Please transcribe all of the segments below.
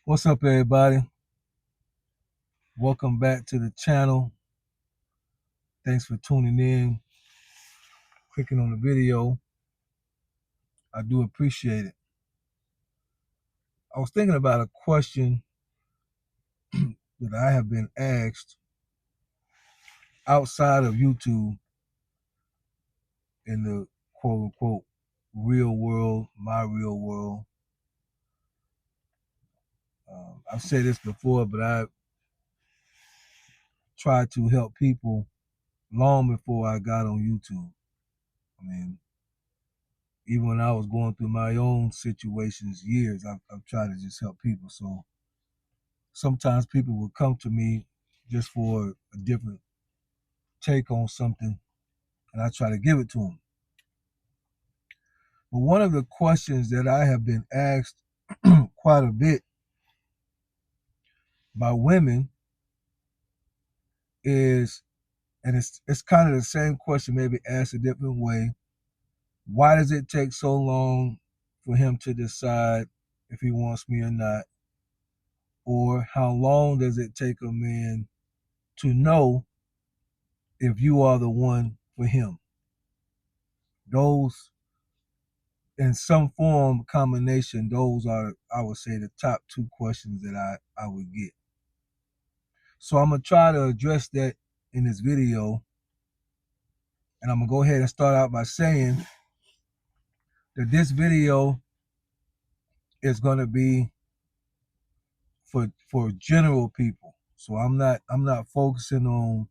What's up, everybody? Welcome back to the channel. Thanks for tuning in, clicking on the video. I do appreciate it. I was thinking about a question that I have been asked outside of YouTube in the quote unquote real world, my real world. I've said this before, but I tried to help people long before I got on YouTube. I mean, even when I was going through my own situations years, I've tried to just help people. So sometimes people will come to me just for a different take on something, and I try to give it to them. But one of the questions that I have been asked quite a bit by women is, and it's kind of the same question, maybe asked a different way. Why does it take so long for him to decide if he wants me or not? Or how long does it take a man to know if you are the one for him? Those, in some form combination, those are, I would say, the top two questions that I would get. So I'm gonna try to address that in this video, and I'm gonna go ahead and start out by saying that this video is gonna be for general people. So I'm not focusing on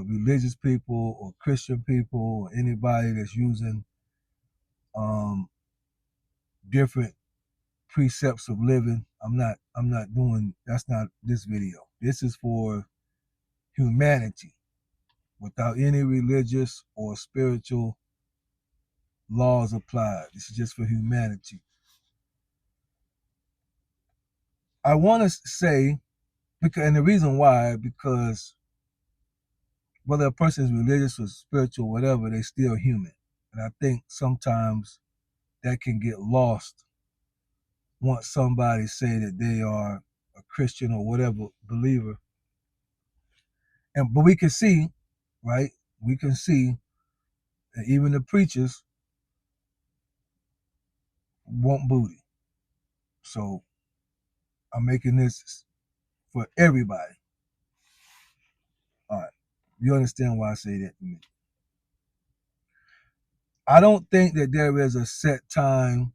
religious people or Christian people or anybody that's using different precepts of living. I'm not doing, that's not this video. This is for humanity without any religious or spiritual laws applied. This is just for humanity. I want to say, because, and the reason why, because whether a person is religious or spiritual, whatever, they're still human. And I think sometimes that can get lost once somebody say that they are a Christian or whatever believer. But we can see, right? We can see that even the preachers want booty. So I'm making this for everybody. All right. You understand why I say that to me? I don't think that there is a set time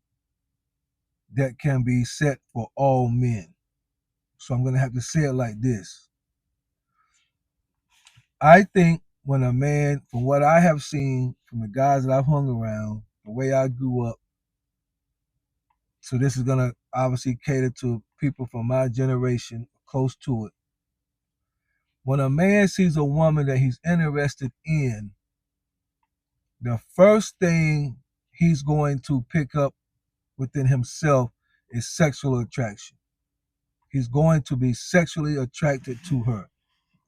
that can be set for all men. So I'm going to have to say it like this. I think when a man, from what I have seen, from the guys that I've hung around, the way I grew up, so this is going to obviously cater to people from my generation, close to it. When a man sees a woman that he's interested in, the first thing he's going to pick up within himself is sexual attraction. He's going to be sexually attracted to her,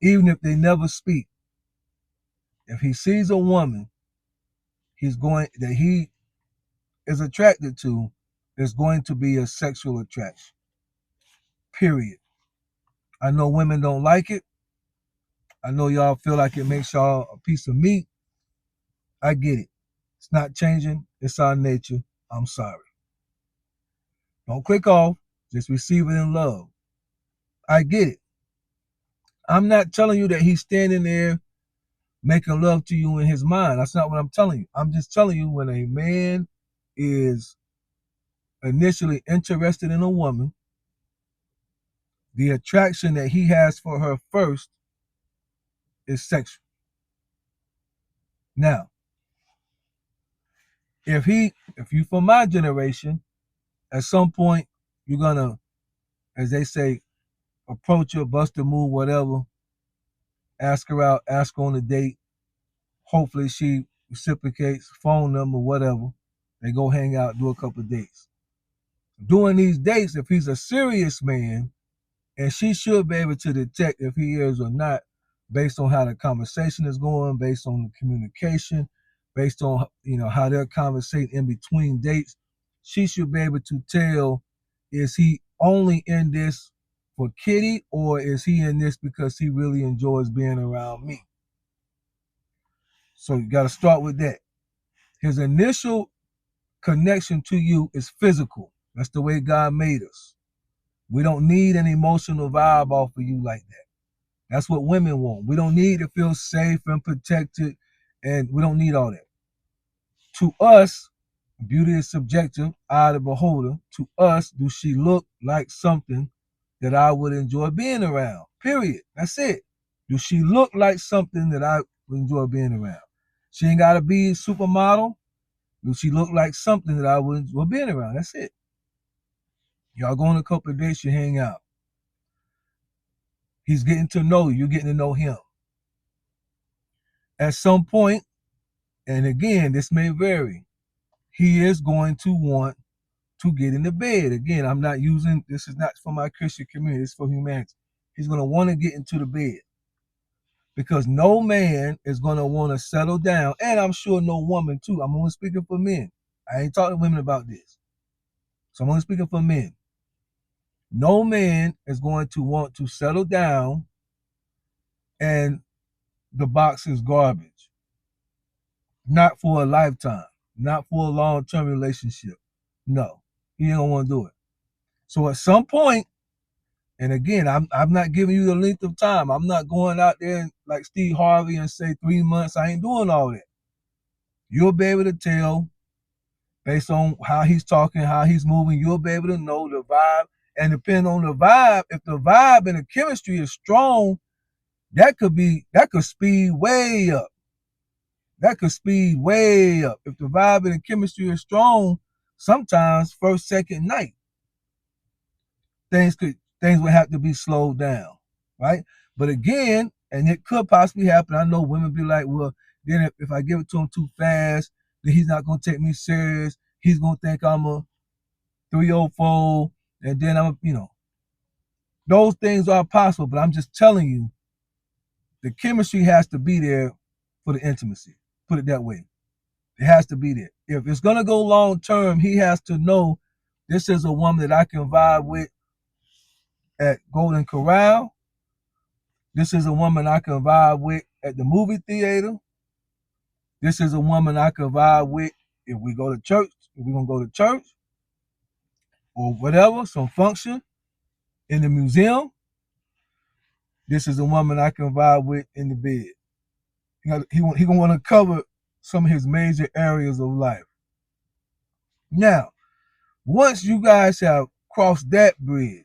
even if they never speak. If he sees a woman that he is attracted to, there's going to be a sexual attraction. Period. I know women don't like it. I know y'all feel like it makes y'all a piece of meat. I get it. It's not changing. It's our nature. I'm sorry. Don't click off. Just receive it in love. I get it. I'm not telling you that he's standing there making love to you in his mind. That's not what I'm telling you. I'm just telling you, when a man is initially interested in a woman, the attraction that he has for her first is sexual. Now, if you from my generation, at some point you're gonna, as they say, approach her, bust a move, whatever, ask her out, ask her on a date. Hopefully she reciprocates, phone number, whatever. They go hang out, do a couple of dates. During these dates, if he's a serious man, and she should be able to detect if he is or not, based on how the conversation is going, based on the communication, based on how they're conversating in between dates, she should be able to tell is he only in this for Kitty, or is he in this because he really enjoys being around me? So you got to start with that. His initial connection to you is physical. That's the way God made us. We don't need an emotional vibe off of you like that. That's what women want. We don't need to feel safe and protected, and we don't need all that. To us, beauty is subjective, eye of the beholder. To us, do she look like something that I would enjoy being around? Period. That's it. Do she look like something that I would enjoy being around? She ain't got to be a supermodel. Do she look like something that I would enjoy being around? That's it. Y'all go on a couple of dates, you hang out. He's getting to know you, you're getting to know him. At some point, and again, this may vary, he is going to want to get in the bed. Again, I'm not using, this is not for my Christian community, it's for humanity. He's going to want to get into the bed because no man is going to want to settle down, and I'm sure no woman too. I'm only speaking for men. I ain't talking to women about this. So I'm only speaking for men. No man is going to want to settle down and the box is garbage. Not for a lifetime, not for a long-term relationship. No, he don't want to do it. So at some point, and again, I'm not giving you the length of time. I'm not going out there like Steve Harvey and say 3 months. I ain't doing all that. You'll be able to tell based on how he's talking, how he's moving. You'll be able to know the vibe. And depending on the vibe, if the vibe and the chemistry is strong, that could speed way up. That could speed way up. If the vibe and the chemistry is strong, sometimes first, second night, things would have to be slowed down, right? But again, and it could possibly happen. I know women be like, well, then if I give it to him too fast, then he's not gonna take me serious. He's gonna think I'm a 304, and then those things are possible. But I'm just telling you, the chemistry has to be there for the intimacy. Put it that way. It has to be there. If it's gonna go long term, he has to know this is a woman that I can vibe with at Golden Corral. This is a woman I can vibe with at the movie theater. This is a woman I can vibe with if we go to church, if we're gonna go to church or whatever, some function in the museum. This is a woman I can vibe with in the bed. He gonna want to cover some of his major areas of life. Now, once you guys have crossed that bridge,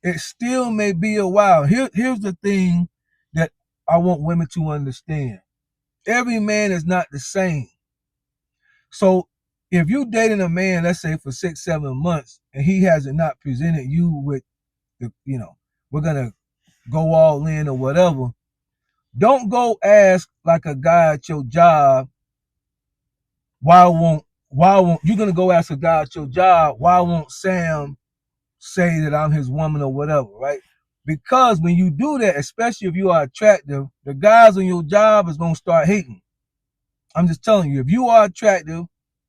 it still may be a while. Here's the thing that I want women to understand. Every man is not the same. So if you dating a man, let's say for 6-7 months, and he hasn't not presented you with we're gonna go all in or whatever, don't go ask like a guy at your job, why won't you're gonna go ask a guy at your job, why won't Sam say that I'm his woman or whatever, right? Because when you do that, especially if you are attractive, the guys on your job is gonna start hating. I'm just telling you, if you are attractive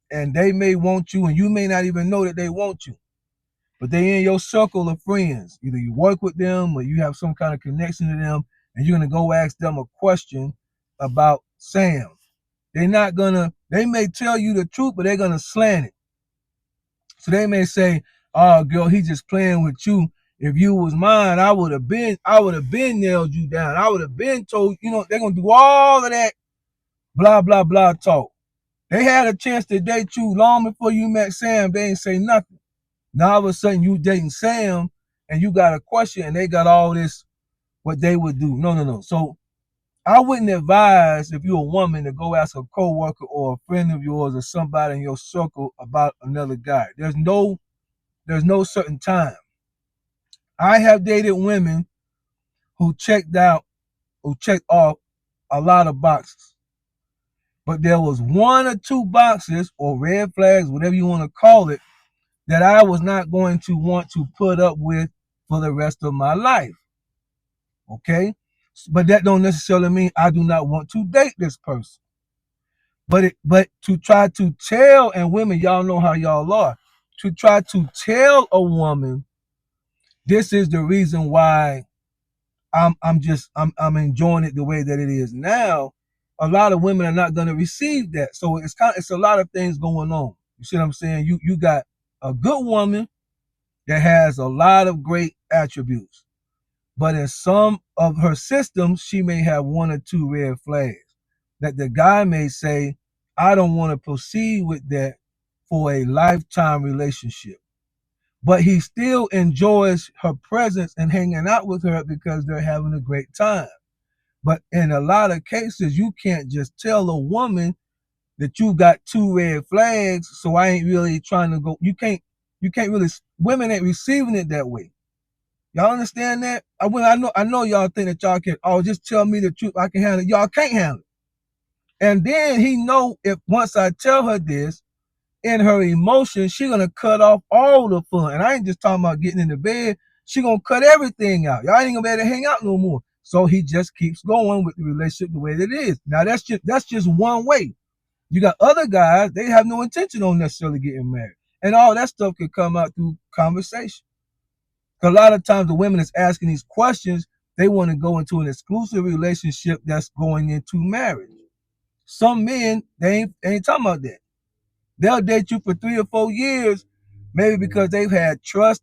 and they may want you and you may not even know that they want you, but they in your circle of friends. Either you work with them or you have some kind of connection to them, and you're gonna go ask them a question about Sam. They may tell you the truth, but they're gonna slant it. So they may say, oh girl, he just playing with you. If you was mine, I would have been nailed you down. I would have been told, they're gonna do all of that blah blah blah talk. They had a chance to date you long before you met Sam. They ain't say nothing. Now all of a sudden you dating Sam and you got a question and they got all this what they would do. No. So I wouldn't advise if you're a woman to go ask a coworker or a friend of yours or somebody in your circle about another guy. There's no certain time. I have dated women who checked off a lot of boxes. But there was 1 or 2 boxes or red flags, whatever you want to call it, that I was not going to want to put up with for the rest of my life. Okay? But that don't necessarily mean I do not want to date this person. But to try to tell, and women, y'all know how y'all are. to try to tell a woman this is the reason why I'm enjoying it the way that it is now, a lot of women are not going to receive that. So it's a lot of things going on. You see what I'm saying? You got a good woman that has a lot of great attributes, but in some of her systems, she may have one or two red flags that the guy may say, I don't want to proceed with that for a lifetime relationship. But he still enjoys her presence and hanging out with her because they're having a great time. But in a lot of cases, you can't just tell a woman that you got two red flags, so I ain't really trying to go. You can't really. Women ain't receiving it that way. Y'all understand that? I know y'all think that y'all can. Oh, just tell me the truth. I can handle it. Y'all can't handle it. And then he know if once I tell her this, in her emotions, she gonna cut off all the fun. And I ain't just talking about getting in the bed. She gonna cut everything out. Y'all ain't gonna be able to hang out no more. So he just keeps going with the relationship the way that it is. Now that's just one way. You got other guys, they have no intention on necessarily getting married. And all that stuff could come out through conversation. Because a lot of times the women that's asking these questions, they want to go into an exclusive relationship that's going into marriage. Some men, they ain't talking about that. They'll date you for 3 or 4 years, maybe because they've had trust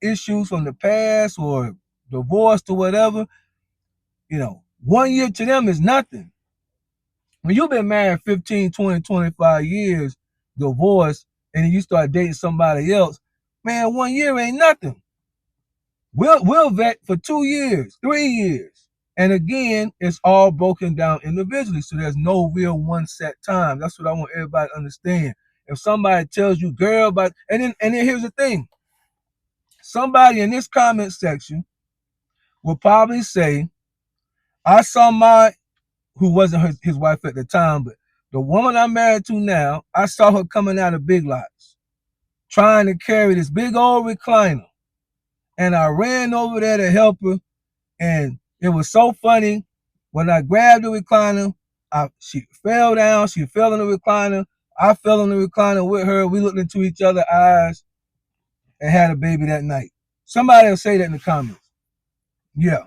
issues from the past or divorced or whatever. 1 year to them is nothing. When you've been married 15, 20, 25 years, divorced, and then you start dating somebody else, man, 1 year ain't nothing. We'll vet for 2 years, 3 years. And again, it's all broken down individually. So there's no real one set time. That's what I want everybody to understand. If somebody tells you, girl, but and then here's the thing. Somebody in this comment section will probably say, I saw who wasn't his wife at the time, but the woman I'm married to now, I saw her coming out of Big Lots, trying to carry this big old recliner. And I ran over there to help her. And it was so funny. When I grabbed the recliner, she fell down. She fell in the recliner. I fell in the recliner with her. We looked into each other's eyes and had a baby that night. Somebody will say that in the comments. Yeah.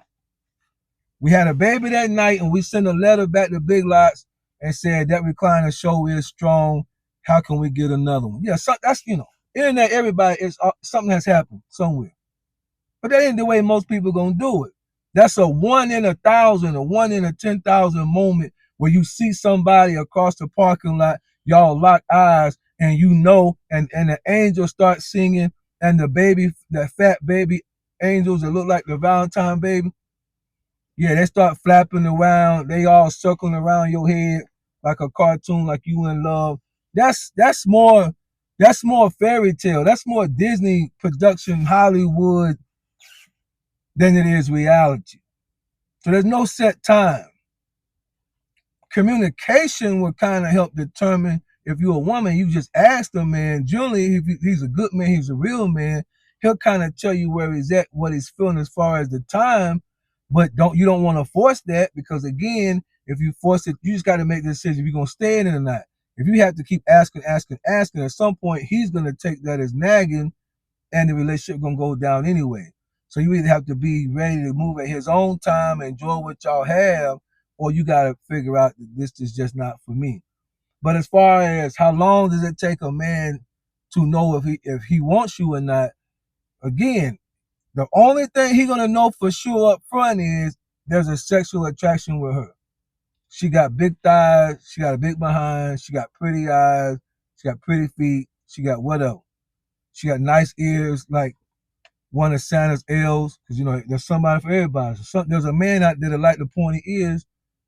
We had a baby that night, and we sent a letter back to Big Lots and said that recliner show is strong. How can we get another one? Yeah, so that's internet. Everybody is something has happened somewhere, but that ain't the way most people gonna do it. That's a 1 in 1,000, a 1 in 10,000 moment where you see somebody across the parking lot, y'all lock eyes, and and the angels start singing, and the fat baby angels that look like the Valentine baby. Yeah, they start flapping around. They all circling around your head like a cartoon, like you in love. That's more fairy tale. That's more Disney production, Hollywood, than it is reality. So there's no set time. Communication will kind of help determine if you're a woman. You just ask the man. Generally, if he's a good man, he's a real man. He'll kind of tell you where he's at, what he's feeling as far as the time. But you don't want to force that, because again, if you force it, you just got to make the decision if you're gonna stay in it or not. If you have to keep asking, at some point he's gonna take that as nagging, and the relationship gonna go down anyway. So you either have to be ready to move at his own time, enjoy what y'all have, or you gotta figure out that this is just not for me. But as far as how long does it take a man to know if he wants you or not, again, the only thing he gonna know for sure up front is there's a sexual attraction with her. She got big thighs, she got a big behind, she got pretty eyes, she got pretty feet, she got what else? She got nice ears, like one of Santa's elves, because there's somebody for everybody. There's a man out there that like the pointy ears,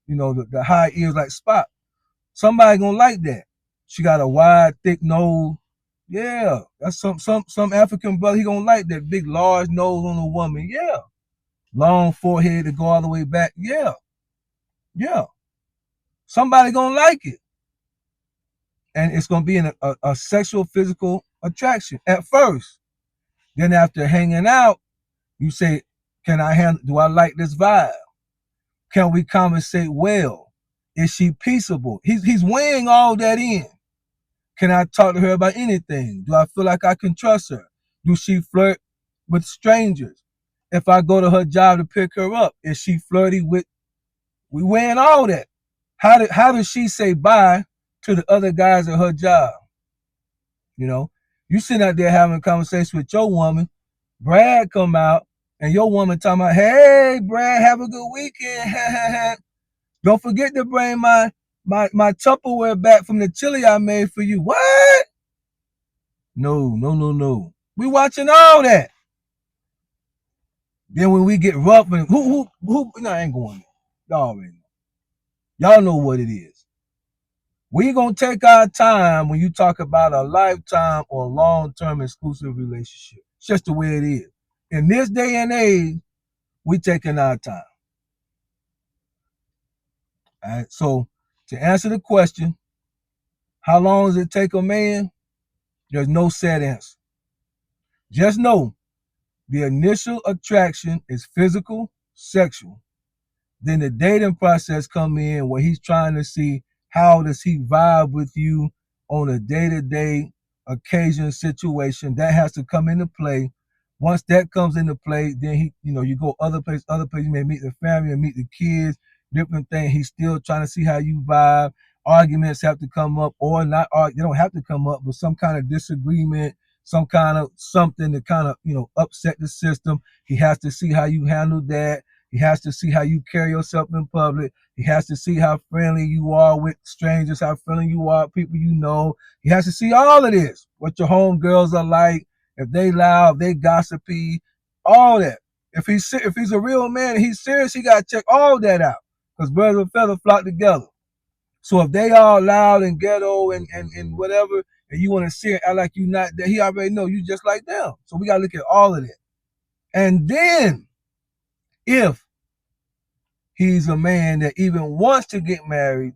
the high ears like Spot. Somebody gonna like that. She got a wide, thick nose. Yeah, that's some African brother. He gonna like that big, large nose on a woman. Yeah, long forehead to go all the way back. Yeah, yeah. Somebody gonna like it, and it's gonna be a sexual, physical attraction at first. Then after hanging out, you say, "Can I handle? Do I like this vibe? Can we conversate well? Is she peaceable?" He's weighing all that in. Can I talk to her about anything? Do I feel like I can trust her? Do she flirt with strangers? If I go to her job to pick her up, is she flirty with? We weighing all that. How does she say bye to the other guys at her job? You know, you sitting out there having a conversation with your woman. Brad come out and your woman talking about, hey, Brad, have a good weekend. Don't forget to bring my Tupperware back from the chili I made for you. What? No. We watching all that. Then when we get rough and who, no, I ain't going there. Y'all already know. Y'all know what it is. We gonna take our time when you talk about a lifetime or long-term exclusive relationship. It's just the way it is. In this day and age, we taking our time. All right. So to answer the question, how long does it take a man? There's no set answer. Just know the initial attraction is physical, sexual. Then the dating process come in where he's trying to see how does he vibe with you on a day-to-day occasion situation. That has to come into play. Once that comes into play, then you go other places, you may meet the family and meet the kids, different things. He's still trying to see how you vibe. Arguments have to come up or not, they don't have to come up, but some kind of disagreement, some kind of something to kind of, upset the system. He has to see how you handle that. He has to see how you carry yourself in public. He has to see how friendly you are with strangers, how friendly you are with people you know. He has to see all of this, what your homegirls are like, if they loud, if they gossipy, all that. If he's a real man and he's serious, he got to check all that out because birds of a feather flock together. So if they all loud and ghetto and whatever, and you want to see it act like you not there, he already know you just like them. So we got to look at all of that. And then if he's a man that even wants to get married,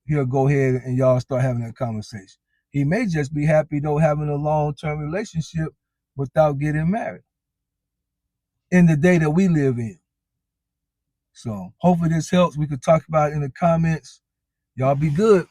he'll go ahead and y'all start having that conversation. He may just be happy though having a long-term relationship without getting married in the day that we live in. So hopefully this helps. We could talk about it in the comments. Y'all be good.